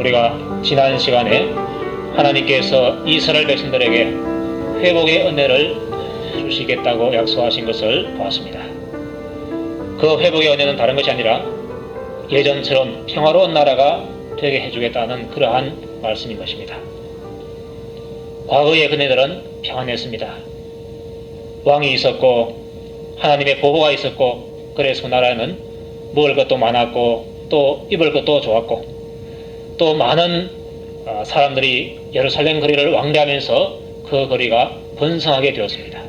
우리가 지난 시간에 하나님께서 이스라엘 백성들에게 회복의 은혜를 주시겠다고 약속하신 것을 보았습니다. 그 회복의 은혜는 다른 것이 아니라 예전처럼 평화로운 나라가 되게 해주겠다는 그러한 말씀인 것입니다. 과거의 그네들은 평안했습니다. 왕이 있었고 하나님의 보호가 있었고, 그래서 그 나라는 먹을 것도 많았고 또 입을 것도 좋았고, 또 많은 사람들이 예루살렘 거리를 왕래하면서 그 거리가 번성하게 되었습니다.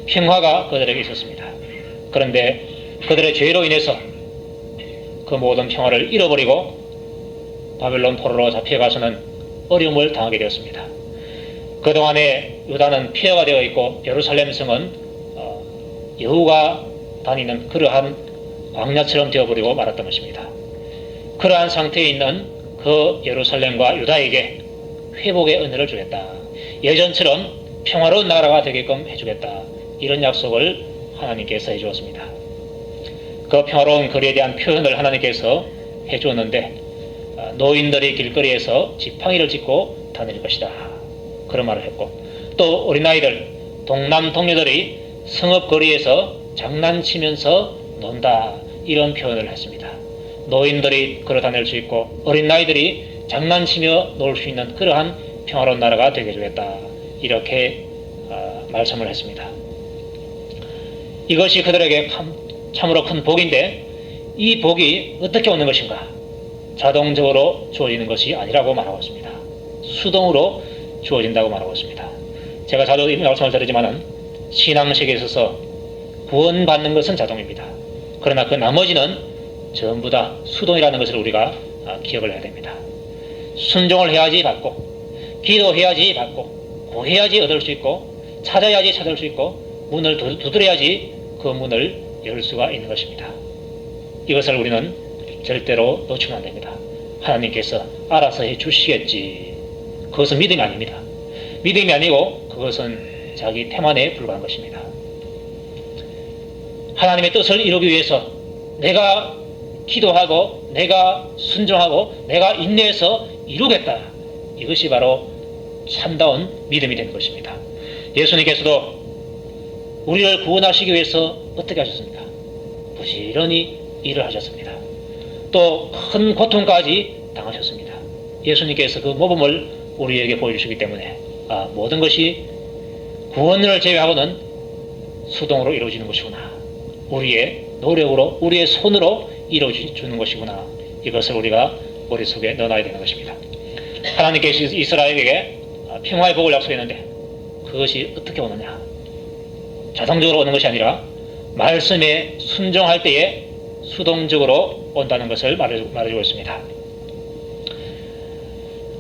평화가 그들에게 있었습니다. 그런데 그들의 죄로 인해서 그 모든 평화를 잃어버리고 바벨론 포로로 잡혀가서는 어려움을 당하게 되었습니다. 그동안에 유다는 폐허가 되어 있고 예루살렘 성은 여우가 다니는 그러한 광야처럼 되어버리고 말았던 것입니다. 그러한 상태에 있는 그 예루살렘과 유다에게 회복의 은혜를 주겠다, 예전처럼 평화로운 나라가 되게끔 해주겠다, 이런 약속을 하나님께서 해주었습니다. 그 평화로운 거리에 대한 표현을 하나님께서 해주었는데, 노인들이 길거리에서 지팡이를 짚고 다닐 것이다, 그런 말을 했고, 또 어린아이들, 동남 동료들이 성읍 거리에서 장난치면서 논다, 이런 표현을 했습니다. 노인들이 걸어 다닐 수 있고 어린아이들이 장난치며 놀 수 있는 그러한 평화로운 나라가 되게 해주겠다, 이렇게 말씀을 했습니다. 이것이 그들에게 참으로 큰 복인데, 이 복이 어떻게 오는 것인가? 자동적으로 주어지는 것이 아니라고 말하고 있습니다. 수동으로 주어진다고 말하고 있습니다. 제가 자주 이 말씀을 드리지만은 신앙식에 있어서 구원받는 것은 자동입니다. 그러나 그 나머지는 전부 다 수동이라는 것을 우리가 기억을 해야 됩니다. 순종을 해야지 받고, 기도해야지 받고, 구해야지 얻을 수 있고, 찾아야지 찾을 수 있고, 문을 두드려야지 그 문을 열 수가 있는 것입니다. 이것을 우리는 절대로 놓치면 안 됩니다. 하나님께서 알아서 해 주시겠지, 그것은 믿음이 아닙니다. 믿음이 아니고 그것은 자기 태만에 불과한 것입니다. 하나님의 뜻을 이루기 위해서 내가 기도하고 내가 순종하고 내가 인내해서 이루겠다, 이것이 바로 참다운 믿음이 되는 것입니다. 예수님께서도 우리를 구원하시기 위해서 어떻게 하셨습니까? 부지런히 일을 하셨습니다. 또 큰 고통까지 당하셨습니다. 예수님께서 그 모범을 우리에게 보여주시기 때문에 모든 것이 구원을 제외하고는 수동으로 이루어지는 것이구나, 우리의 노력으로 우리의 손으로 이루어주는 것이구나, 이것을 우리가 머릿속에 넣어놔야 되는 것입니다. 하나님께서 이스라엘에게 평화의 복을 약속했는데 그것이 어떻게 오느냐? 자동적으로 오는 것이 아니라 말씀에 순종할 때에 수동적으로 온다는 것을 말해주고 있습니다.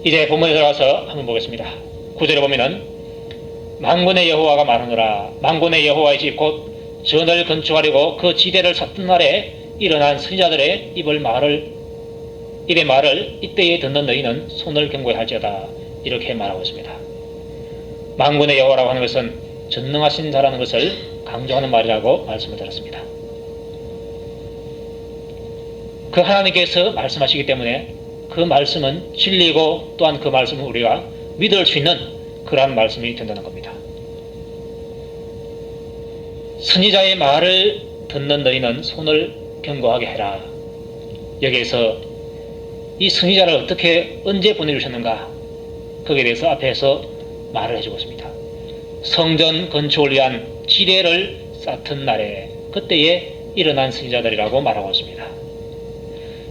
이제 본문에 들어가서 한번 보겠습니다. 9절에 보면은 만군의 여호와가 말하노라, 만군의 여호와의 집 곧 전을 건축하려고 그 지대를 샀던 날에 일어난 선지자들의 입의 말을 이때에 듣는 너희는 손을 견고히 할지어다, 이렇게 말하고 있습니다. 만군의 여호와라고 하는 것은 전능하신 자라는 것을 강조하는 말이라고 말씀을 드렸습니다. 그 하나님께서 말씀하시기 때문에 그 말씀은 진리고, 또한 그 말씀은 우리가 믿을 수 있는 그러한 말씀이 된다는 겁니다. 선지자의 말을 듣는 너희는 손을 견고하게 해라. 여기에서 이 선지자를 어떻게 언제 보내주셨는가, 거기에 대해서 앞에서 말을 해주고 있습니다. 성전 건축을 위한 지대를 쌓던 날에, 그때에 일어난 선지자들이라고 말하고 있습니다.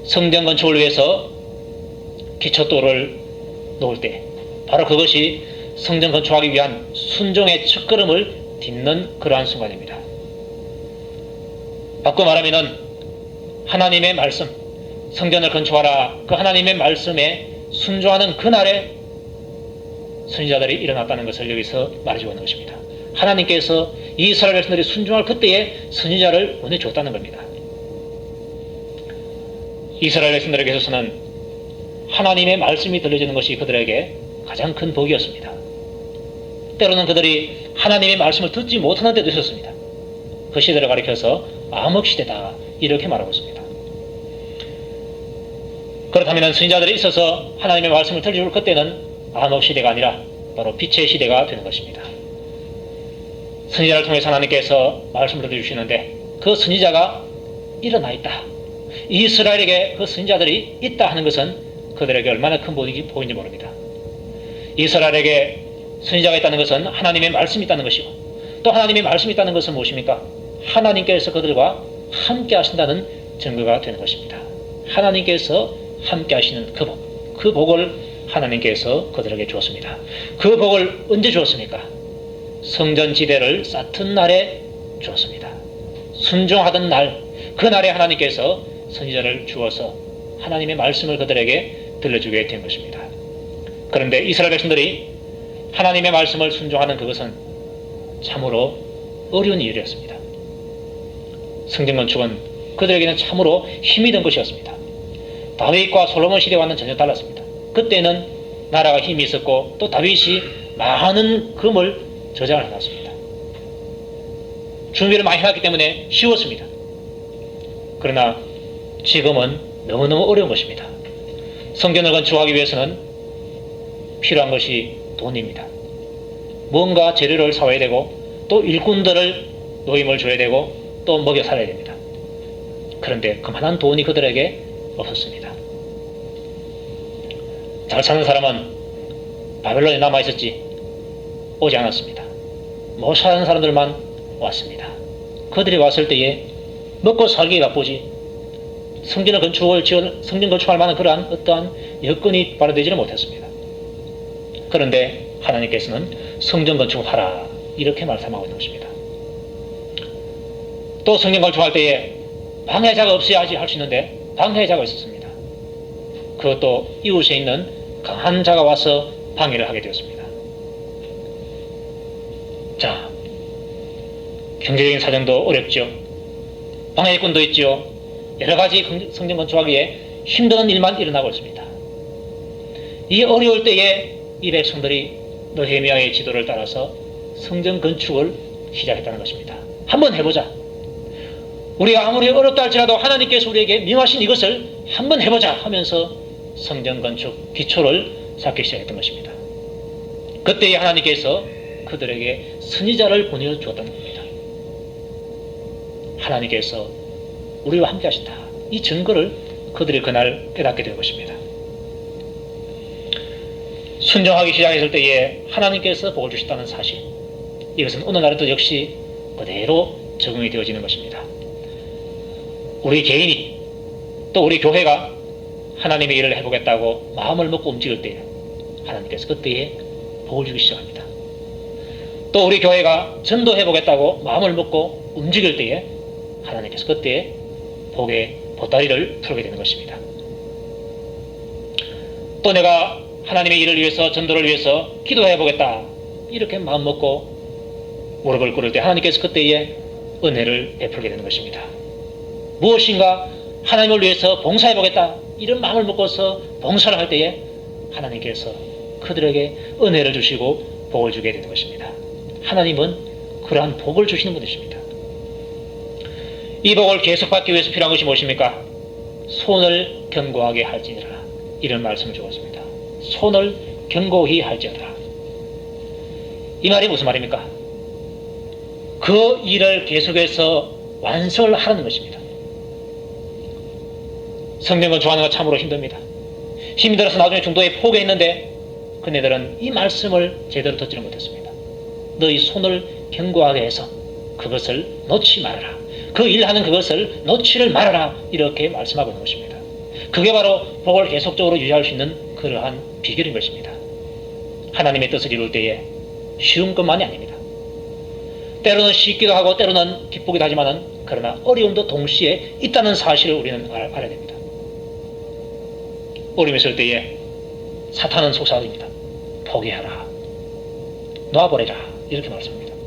성전 건축을 위해서 기초돌을 놓을 때 바로 그것이 성전 건축하기 위한 순종의 첫걸음을 딛는 그러한 순간입니다. 바꿔 말하면은 하나님의 말씀, 성전을 건축하라, 그 하나님의 말씀에 순종하는 그날에 선지자들이 일어났다는 것을 여기서 말해주고 있는 것입니다. 하나님께서 이스라엘 백성들이 순종할 그때에 선지자를 보내주었다는 겁니다. 이스라엘 백성들에게 있어서는 하나님의 말씀이 들려지는 것이 그들에게 가장 큰 복이었습니다. 때로는 그들이 하나님의 말씀을 듣지 못하는 때도 있었습니다. 그 시대를 가리켜서 암흑시대다, 이렇게 말하고 있습니다. 그렇다면 선지자들이 있어서 하나님의 말씀을 들려줄 그때는 암흑 시대가 아니라 바로 빛의 시대가 되는 것입니다. 선지자를 통해서 하나님께서 말씀을 들려주시는데 그 선지자가 일어나 있다. 이스라엘에게 그 선지자들이 있다 하는 것은 그들에게 얼마나 큰 복인지 모릅니다. 이스라엘에게 선지자가 있다는 것은 하나님의 말씀이 있다는 것이고, 또 하나님의 말씀이 있다는 것은 무엇입니까? 하나님께서 그들과 함께 하신다는 증거가 되는 것입니다. 하나님께서 함께 하시는 그 복을 하나님께서 그들에게 주었습니다. 그 복을 언제 주었습니까? 성전지대를 쌓던 날에 주었습니다. 순종하던 날, 그 날에 하나님께서 선지자를 주어서 하나님의 말씀을 그들에게 들려주게 된 것입니다. 그런데 이스라엘 백성들이 하나님의 말씀을 순종하는 그것은 참으로 어려운 일이었습니다. 성전 건축은 그들에게는 참으로 힘이 든 것이었습니다. 다윗과 솔로몬 시대와는 전혀 달랐습니다. 그때는 나라가 힘이 있었고 또 다윗이 많은 금을 저장을 해놨습니다. 준비를 많이 해놨기 때문에 쉬웠습니다. 그러나 지금은 너무너무 어려운 것입니다. 성전을 건축하기 위해서는 필요한 것이 돈입니다. 뭔가 재료를 사와야 되고 또 일꾼들을 노임을 줘야 되고 또 먹여 살아야 됩니다. 그런데 그만한 돈이 그들에게 없었습니다. 잘 사는 사람은 바벨론에 남아있었지 오지 않았습니다. 못 사는 사람들만 왔습니다. 그들이 왔을 때에 먹고 살기 바쁘지 성전 건축할 만한 그러한 어떠한 여건이 발휘되지는 못했습니다. 그런데 하나님께서는 성전 건축하라 이렇게 말씀하고 있는 것입니다. 또 성전 건축할 때에 방해자가 없어야지 할 수 있는데 방해자가 있었습니다. 그것도 이웃에 있는 강한 자가 와서 방해를 하게 되었습니다. 자, 경제적인 사정도 어렵죠. 방해권도 있죠. 여러 가지 성전 건축하기에 힘든 일만 일어나고 있습니다. 이 어려울 때에 이 백성들이 느헤미야의 지도를 따라서 성전 건축을 시작했다는 것입니다. 한번 해보자. 우리가 아무리 어렵다 할지라도 하나님께서 우리에게 명하신 이것을 한번 해보자 하면서 성전 건축 기초를 쌓기 시작했던 것입니다. 그때에 하나님께서 그들에게 선지자를 보내주었다는 겁니다. 하나님께서 우리와 함께 하신다. 이 증거를 그들이 그날 깨닫게 된 것입니다. 순종하기 시작했을 때에 하나님께서 복을 주셨다는 사실, 이것은 오늘날에도 역시 그대로 적용이 되어지는 것입니다. 우리 개인이 또 우리 교회가 하나님의 일을 해보겠다고 마음을 먹고 움직일 때에 하나님께서 그때에 복을 주기 시작합니다. 또 우리 교회가 전도해보겠다고 마음을 먹고 움직일 때에 하나님께서 그때에 복의 보따리를 풀게 되는 것입니다. 또 내가 하나님의 일을 위해서 전도를 위해서 기도해보겠다 이렇게 마음 먹고 무릎을 꿇을 때 하나님께서 그때에 은혜를 베풀게 되는 것입니다. 무엇인가 하나님을 위해서 봉사해보겠다 이런 마음을 먹고서 봉사를 할 때에 하나님께서 그들에게 은혜를 주시고 복을 주게 되는 것입니다. 하나님은 그러한 복을 주시는 분이십니다. 이 복을 계속 받기 위해서 필요한 것이 무엇입니까? 손을 견고하게 할지니라 이런 말씀을 주었습니다. 손을 견고히 할지어다. 이 말이 무슨 말입니까? 그 일을 계속해서 완성을 하라는 것입니다. 성경 건축하는 거 참으로 힘듭니다. 힘들어서 나중에 중도에 포기했는데 그네들은 이 말씀을 제대로 듣지를 못했습니다. 너희 손을 견고하게 해서 그것을 놓지 말아라. 그 일하는 그것을 놓지를 말아라. 이렇게 말씀하고 있는 것입니다. 그게 바로 복을 계속적으로 유지할 수 있는 그러한 비결인 것입니다. 하나님의 뜻을 이룰 때에 쉬운 것만이 아닙니다. 때로는 쉽기도 하고 때로는 기쁘기도 하지만은 그러나 어려움도 동시에 있다는 사실을 우리는 알아야 됩니다. 어려움이 있을 때에 사탄은 속삭입니다. 포기하라. 놔버리라. 이렇게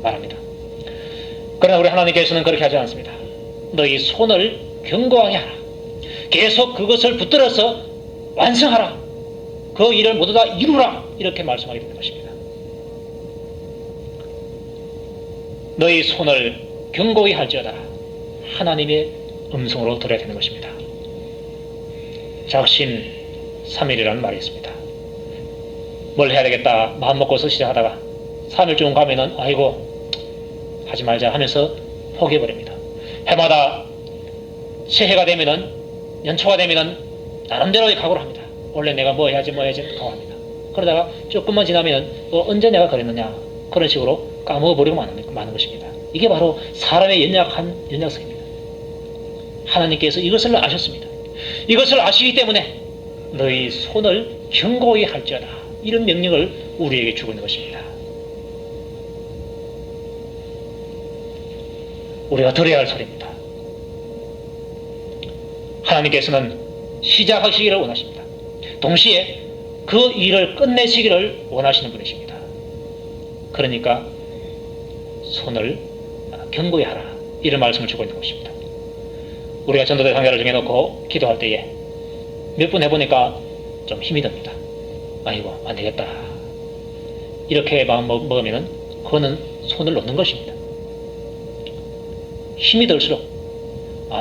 말합니다. 그러나 우리 하나님께서는 그렇게 하지 않습니다. 너희 손을 견고하게 하라. 계속 그것을 붙들어서 완성하라. 그 일을 모두 다 이루라. 이렇게 말씀하게 되는 것입니다. 너희 손을 견고히 할지어다. 하나님의 음성으로 들어야 되는 것입니다. 작심, 3일이라는 말이 있습니다. 뭘 해야 되겠다 마음 먹고서 시작하다가 3일쯤 가면은 아이고 하지 말자 하면서 포기해버립니다. 해마다 새해가 되면은 연초가 되면은 나름대로의 각오를 합니다. 원래 내가 뭐 해야지 하고 합니다. 그러다가 조금만 지나면은 언제 내가 그랬느냐 그런 식으로 까먹어버리고 마는 것입니다. 이게 바로 사람의 연약성입니다. 하나님께서 이것을 아셨습니다. 이것을 아시기 때문에 너희 손을 견고히 할지어다 이런 명령을 우리에게 주고 있는 것입니다. 우리가 들어야 할 소리입니다. 하나님께서는 시작하시기를 원하십니다. 동시에 그 일을 끝내시기를 원하시는 분이십니다. 그러니까 손을 견고히 하라 이런 말씀을 주고 있는 것입니다. 우리가 전도대 상자를 정해놓고 기도할 때에 몇 분 해보니까 좀 힘이 듭니다. 아이고 안 되겠다 이렇게 마음 먹으면 그거는 손을 놓는 것입니다. 힘이 들수록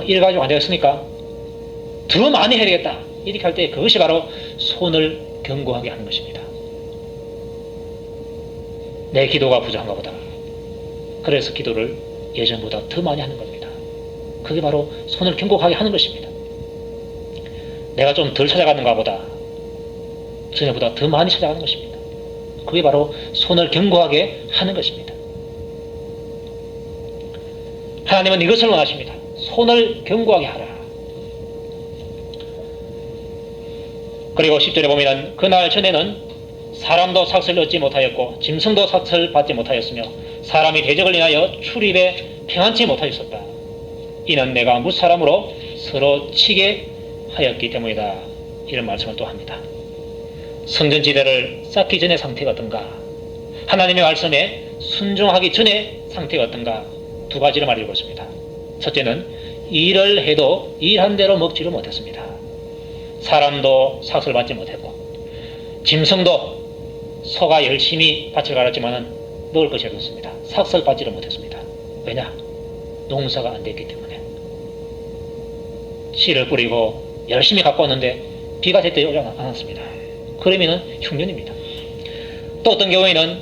이래 가지고 안 되겠으니까 더 많이 해야 되겠다 이렇게 할 때 그것이 바로 손을 견고하게 하는 것입니다. 내 기도가 부족한가 보다. 그래서 기도를 예전보다 더 많이 하는 겁니다. 그게 바로 손을 견고하게 하는 것입니다. 내가 좀 덜 찾아가는가 보다. 전에보다 더 많이 찾아가는 것입니다. 그게 바로 손을 견고하게 하는 것입니다. 하나님은 이것을 원하십니다. 손을 견고하게 하라. 그리고 10절에 보면 그날 전에는 사람도 삭슬 얻지 못하였고 짐승도 삭슬 받지 못하였으며 사람이 대적을 인하여 출입에 평안치 못하였었다. 이는 내가 무사람으로 서로 치게 하였기 때문이다. 이런 말씀을 또 합니다. 성전지대를 쌓기 전의 상태가 어떤가, 하나님의 말씀에 순종하기 전의 상태가 어떤가, 두 가지를 말해주고 있습니다. 첫째는 일을 해도 일한 대로 먹지를 못했습니다. 사람도 삭슬 받지 못했고 짐승도 소가 열심히 밭을 갈았지만 먹을 것이 없었습니다. 삭슬 받지를 못했습니다. 왜냐? 농사가 안 됐기 때문에. 씨를 뿌리고 열심히 갖고 왔는데 비가 제때 오지 않았습니다. 그러면은 흉년입니다. 또 어떤 경우에는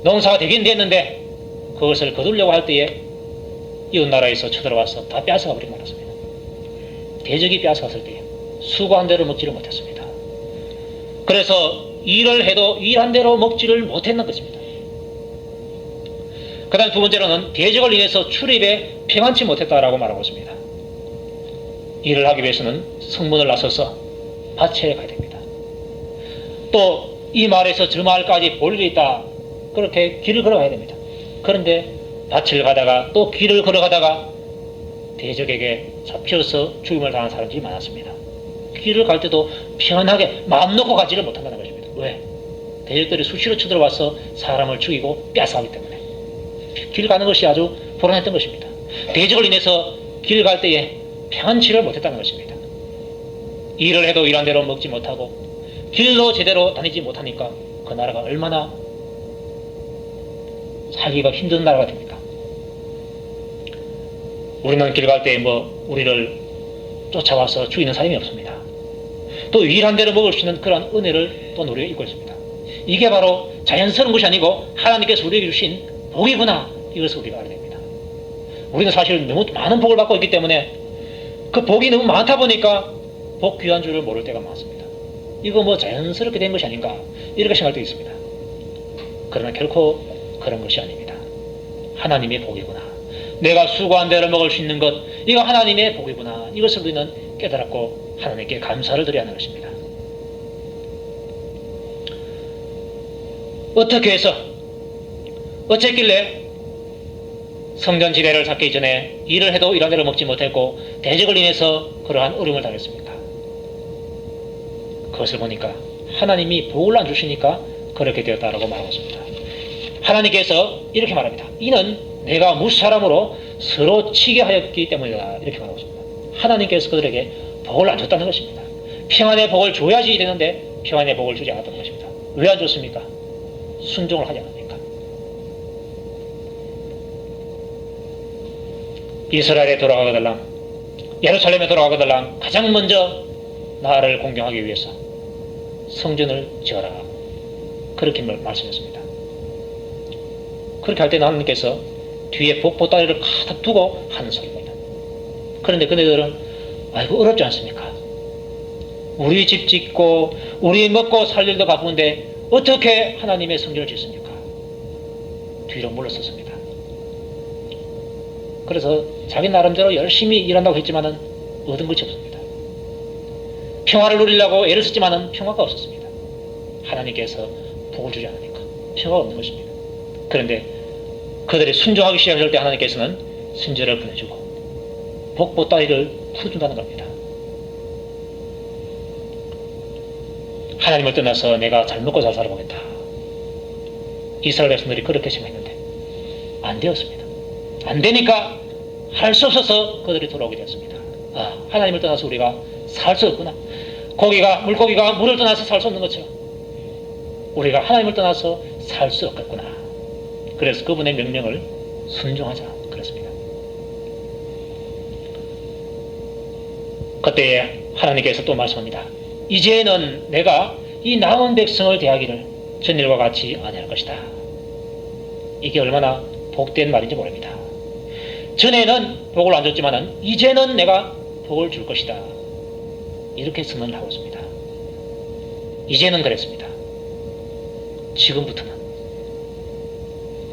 농사가 되긴 됐는데 그것을 거두려고 할 때에 이웃나라에서 쳐들어와서 다 빼앗아가 버리고 말았습니다. 대적이 빼앗아갔을 때에 수고한 대로 먹지를 못했습니다. 그래서 일을 해도 일한 대로 먹지를 못했는 것입니다. 그 다음 두 번째로는 대적을 인해서 출입에 평안치 못했다라고 말하고 있습니다. 일을 하기 위해서는 성문을 나서서 밭에 가야 됩니다. 또 이 마을에서 저 마을까지 볼 일이 있다. 그렇게 길을 걸어가야 됩니다. 그런데 밭을 가다가 또 길을 걸어가다가 대적에게 잡혀서 죽임을 당한 사람들이 많았습니다. 길을 갈 때도 평안하게 마음 놓고 가지를 못한다는 것입니다. 왜? 대적들이 수시로 쳐들어와서 사람을 죽이고 뺏어가기 때문에. 길 가는 것이 아주 불안했던 것입니다. 대적을 인해서 길 갈 때에 평안치를 못했다는 것입니다. 일을 해도 일한 대로 먹지 못하고 길로 제대로 다니지 못하니까 그 나라가 얼마나 살기가 힘든 나라가 됩니까? 우리는 길 갈 때 우리를 쫓아와서 죽이는 사람이 없습니다. 또 일한 대로 먹을 수 있는 그런 은혜를 또 우리가 입고 있습니다. 이게 바로 자연스러운 것이 아니고 하나님께서 우리에게 주신 복이구나. 이것을 우리가 알아야 됩니다. 우리는 사실 너무 많은 복을 받고 있기 때문에 그 복이 너무 많다 보니까 복 귀한 줄을 모를 때가 많습니다. 이거 자연스럽게 된 것이 아닌가 이렇게 생각할 때 있습니다. 그러나 결코 그런 것이 아닙니다. 하나님의 복이구나. 내가 수고한 대로 먹을 수 있는 것, 이거 하나님의 복이구나. 이것을 우리는 깨달았고 하나님께 감사를 드려야 하는 것입니다. 어떻게 해서 어쨌길래 성전 지대를 쌓기 전에 일을 해도 일한 대로 먹지 못했고 대적을 인해서 그러한 어려움을 당했습니까? 그것을 보니까 하나님이 복을 안 주시니까 그렇게 되었다라고 말하고 있습니다. 하나님께서 이렇게 말합니다. 이는 내가 무사람으로 서로 치게 하였기 때문이다. 이렇게 말하고 있습니다. 하나님께서 그들에게 복을 안 줬다는 것입니다. 평안의 복을 줘야지 되는데 평안의 복을 주지 않았다는 것입니다. 왜 안 줬습니까? 순종을 하지 않습니까? 이스라엘에 돌아가거들랑 예루살렘에 돌아가거들랑 가장 먼저 나를 공경하기 위해서 성전을 지어라. 그렇게 말씀했습니다. 그렇게 할 때 하나님께서 뒤에 복보따리를 가득 두고 하는 소리입니다. 그런데 그네들은 아이고 어렵지 않습니까? 우리 집 짓고 우리 먹고 살 일도 바쁜데 어떻게 하나님의 성전을 짓습니까? 뒤로 물러섰습니다. 그래서 자기 나름대로 열심히 일한다고 했지만은 얻은 것이 없습니다. 평화를 누리려고 애를 썼지만은 평화가 없었습니다. 하나님께서 복을 주지 않으니까 평화가 없는 것입니다. 그런데 그들이 순종하기 시작할 때 하나님께서는 순전을 보내주고 복보따리를 풀어준다는 겁니다. 하나님을 떠나서 내가 잘 먹고 잘 살아보겠다. 이스라엘 백성들이 그렇게 생각했는데 안 되었습니다. 안 되니까 할 수 없어서 그들이 돌아오게 되었습니다. 하나님을 떠나서 우리가 살 수 없구나. 물고기가 물을 떠나서 살 수 없는 것처럼 우리가 하나님을 떠나서 살 수 없겠구나. 그래서 그분의 명령을 순종하자 그랬습니다. 그때에 하나님께서 또 말씀합니다. 이제는 내가 이 남은 백성을 대하기를 전일과 같이 아니할 것이다. 이게 얼마나 복된 말인지 모릅니다. 전에는 복을 안 줬지만은 이제는 내가 복을 줄 것이다. 이렇게 선언을 하고 있습니다. 이제는 그랬습니다. 지금부터는.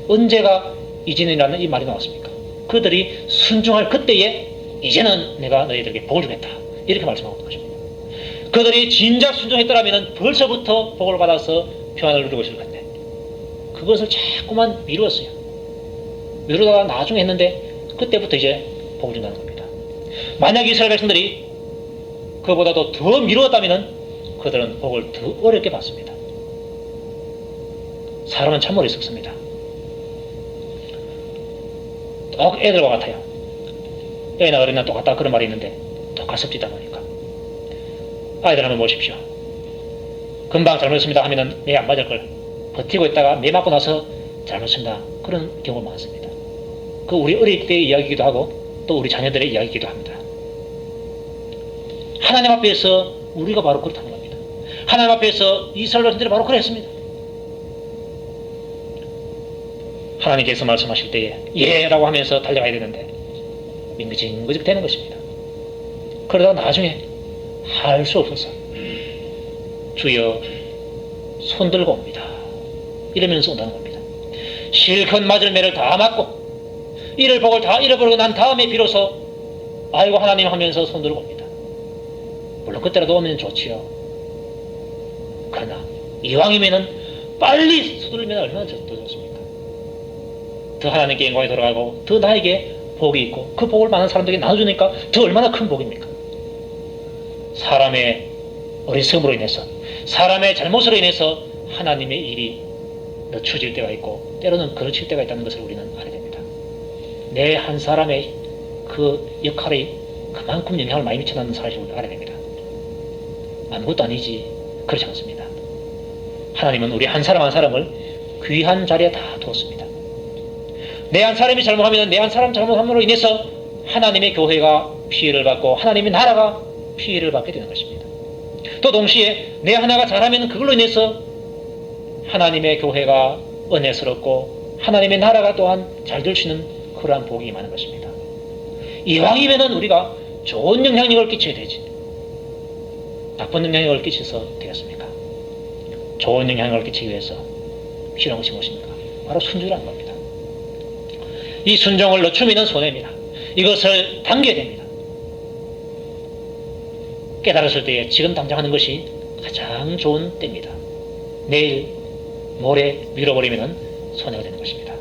언제가 이제는이라는 이 말이 나왔습니까? 그들이 순종할 그때에 이제는 내가 너희들에게 복을 주겠다. 이렇게 말씀하고 있는 것입니다. 그들이 진작 순종했더라면 벌써부터 복을 받아서 평안을 누리고 있을 건데 그것을 자꾸만 미루었어요. 미루다가 나중에 했는데 그때부터 이제 복을 준다는 겁니다. 만약 이스라엘 백성들이 그보다도 더 미루었다면 그들은 복을 더 어렵게 받습니다. 사람은 참으로 있었습니다. 애들과 같아요. 애나 어린이나 똑같다 그런 말이 있는데 똑같습니다 보니까. 아이들 한번 보십시오. 금방 잘못했습니다 하면은 매 안 맞을 걸 버티고 있다가 매 맞고 나서 잘못했습니다. 그런 경우가 많습니다. 그 우리 어릴 때의 이야기이기도 하고 또 우리 자녀들의 이야기이기도 합니다. 하나님 앞에서 우리가 바로 그렇다는 겁니다. 하나님 앞에서 이스라엘 백성들이 바로 그랬습니다. 하나님께서 말씀하실 때에 예라고 하면서 달려가야 되는데 밍그징그직 되는 것입니다. 그러다가 나중에 할 수 없어서 주여 손 들고 옵니다. 이러면서 온다는 겁니다. 실컷 맞을 매를 다 맞고 이를 복을 다 잃어버리고 난 다음에 비로소 아이고 하나님 하면서 손 들고 옵니다. 물론 그때라도 오면 좋지요. 그러나 이왕이면은 빨리 서두르면 얼마나 더 좋습니까? 더 하나님께 영광이 돌아가고 더 나에게 복이 있고 그 복을 많은 사람들에게 나눠주니까 더 얼마나 큰 복입니까? 사람의 어리석음으로 인해서 사람의 잘못으로 인해서 하나님의 일이 늦춰질 때가 있고 때로는 그르칠 때가 있다는 것을 우리는 알아야 됩니다. 내 한 사람의 그 역할이 그만큼 영향을 많이 미쳐나는 사실을 알아야 됩니다. 아무것도 아니지 그렇지 않습니다. 하나님은 우리 한 사람 한 사람을 귀한 자리에 다 두었습니다. 내 한 사람이 잘못하면 내 한 사람 잘못함으로 인해서 하나님의 교회가 피해를 받고 하나님의 나라가 피해를 받게 되는 것입니다. 또 동시에 내 하나가 잘하면 그걸로 인해서 하나님의 교회가 은혜스럽고 하나님의 나라가 또한 잘 될 수 있는 그러한 복이 임하는 것입니다. 이왕이면은 우리가 좋은 영향력을 끼쳐야 되지 나쁜 영향력을 끼쳐서 되겠습니까? 좋은 영향력을 끼치기 위해서 필요한 것이 무엇입니까? 바로 순종이라는 겁니다. 이 순종을 늦추면 손해입니다. 이것을 당겨야 됩니다. 깨달았을 때에 지금 당장 하는 것이 가장 좋은 때입니다. 내일, 모레 미뤄버리면 손해가 되는 것입니다.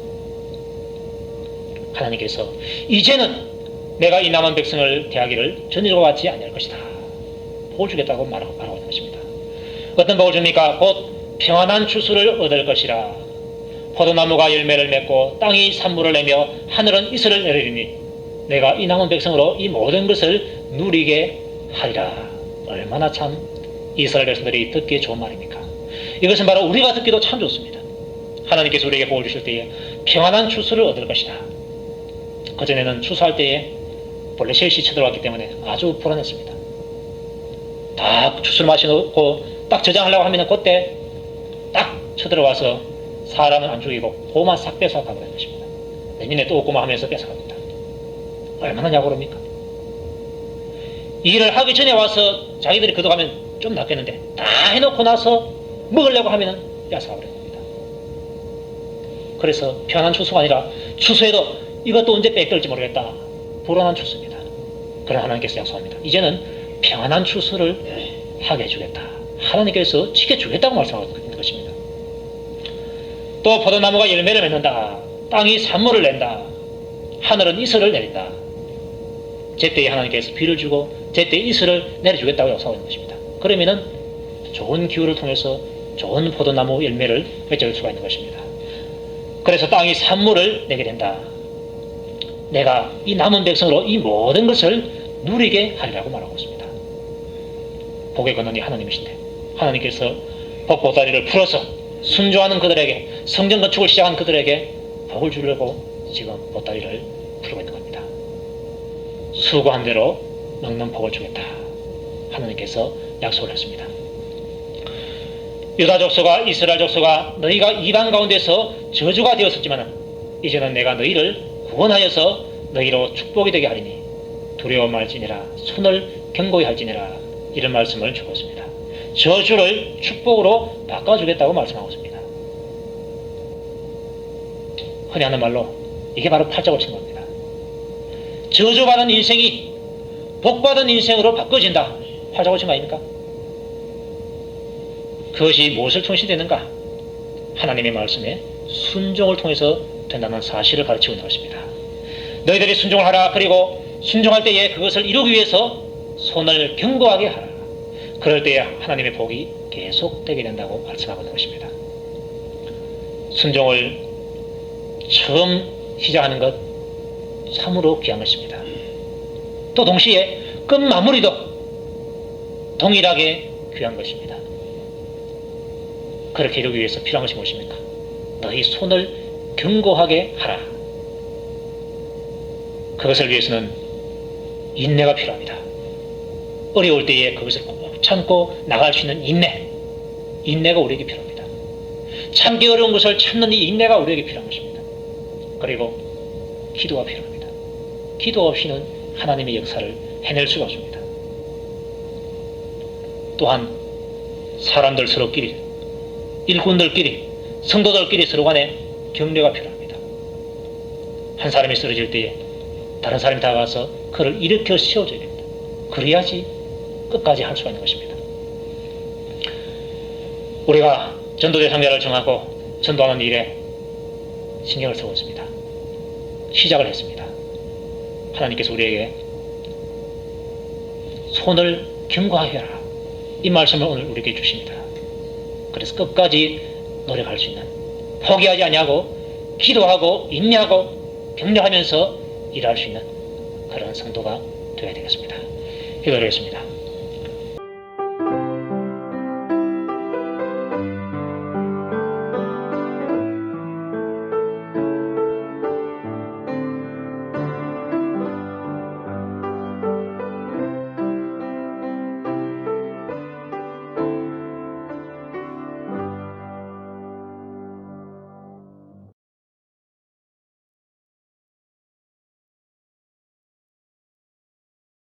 하나님께서 이제는 내가 이 남은 백성을 대하기를 전일과 같이 아니할 것이다. 복을 주겠다고 말하고 있는 것입니다. 어떤 복을 줍니까? 곧 평안한 추수를 얻을 것이라. 포도나무가 열매를 맺고 땅이 산물을 내며 하늘은 이슬을 내리니 내가 이 남은 백성으로 이 모든 것을 누리게 하리라. 얼마나 참 이스라엘 백성들이 듣기에 좋은 말입니까? 이것은 바로 우리가 듣기도 참 좋습니다. 하나님께서 우리에게 복을 주실 때에 평안한 추수를 얻을 것이다. 그전에는 추수할 때에 블레셋이 쳐들어왔기 때문에 아주 불안했습니다. 다 추수를 마셔놓고 딱 저장하려고 하면 그때 딱 쳐들어와서 사람은 안 죽이고 도만 싹 뺏어가버리는 것입니다. 내년에 또 오고만 하면서 뺏어갑니다. 얼마나 약오릅니까? 일을 하기 전에 와서 자기들이 걷어가면 좀 낫겠는데 다 해놓고 나서 먹으려고 하면 뺏어가버리는 겁니다. 그래서 편안한 추수가 아니라 추수해도 이것도 언제 뺏길지 모르겠다. 불안한 추수입니다. 그러나 하나님께서 약속합니다. 이제는 평안한 추수를 하게 해주겠다. 하나님께서 지켜주겠다고 말씀하고 있는 것입니다. 또 포도나무가 열매를 맺는다. 땅이 산물을 낸다. 하늘은 이슬을 내린다. 제때에 하나님께서 비를 주고 제때에 이슬을 내려주겠다고 약속하고 있는 것입니다. 그러면은 좋은 기후를 통해서 좋은 포도나무 열매를 맺을 수가 있는 것입니다. 그래서 땅이 산물을 내게 된다. 내가 이 남은 백성으로 이 모든 것을 누리게 하리라고 말하고 있습니다. 복의 근원이 하나님이신데 하나님께서 복보다리를 풀어서 순종하는 그들에게 성전 건축을 시작한 그들에게 복을 주려고 지금 보따리를 풀고 있는 겁니다. 수고한 대로 먹는 복을 주겠다. 하나님께서 약속을 했습니다. 유다 족속과 이스라엘 족속아 너희가 이방 가운데서 저주가 되었었지만 이제는 내가 너희를 구원하여서 너희로 축복이 되게 하리니 두려워 말지니라 손을 견고히 할지니라 이런 말씀을 주고 있습니다. 저주를 축복으로 바꿔주겠다고 말씀하고 있습니다. 흔히 하는 말로 이게 바로 팔자고 친 겁니다. 저주받은 인생이 복받은 인생으로 바꿔진다. 팔자고 친 거 아닙니까? 그것이 무엇을 통해서 되는가? 하나님의 말씀에 순종을 통해서 된다는 사실을 가르치고 있는 것입니다. 너희들이 순종을 하라. 그리고 순종할 때에 그것을 이루기 위해서 손을 견고하게 하라. 그럴 때에 하나님의 복이 계속되게 된다고 말씀하고 있는 것입니다. 순종을 처음 시작하는 것 참으로 귀한 것입니다. 또 동시에 끝 마무리도 동일하게 귀한 것입니다. 그렇게 이루기 위해서 필요한 것이 무엇입니까? 너희 손을 견고하게 하라. 그것을 위해서는 인내가 필요합니다. 어려울 때에 그것을 꼭 참고 나갈 수 있는 인내가 우리에게 필요합니다. 참기 어려운 것을 참는 이 인내가 우리에게 필요한 것입니다. 그리고 기도가 필요합니다. 기도 없이는 하나님의 역사를 해낼 수가 없습니다. 또한 사람들 서로끼리, 일꾼들끼리, 성도들끼리 서로 간에 격려가 필요합니다. 한 사람이 쓰러질 때에 다른 사람이 다가가서 그를 일으켜 세워줘야 됩니다. 그래야지 끝까지 할 수가 있는 것입니다. 우리가 전도 대상자를 정하고 전도하는 일에 신경을 쓰고 있습니다. 시작을 했습니다. 하나님께서 우리에게 손을 견고하게 하라. 이 말씀을 오늘 우리에게 주십니다. 그래서 끝까지 노력할 수 있는, 포기하지 아니하고 기도하고 인내하고 격려하면서 일할 수 있는 그런 성도가 되어야 되겠습니다. 기도하겠습니다.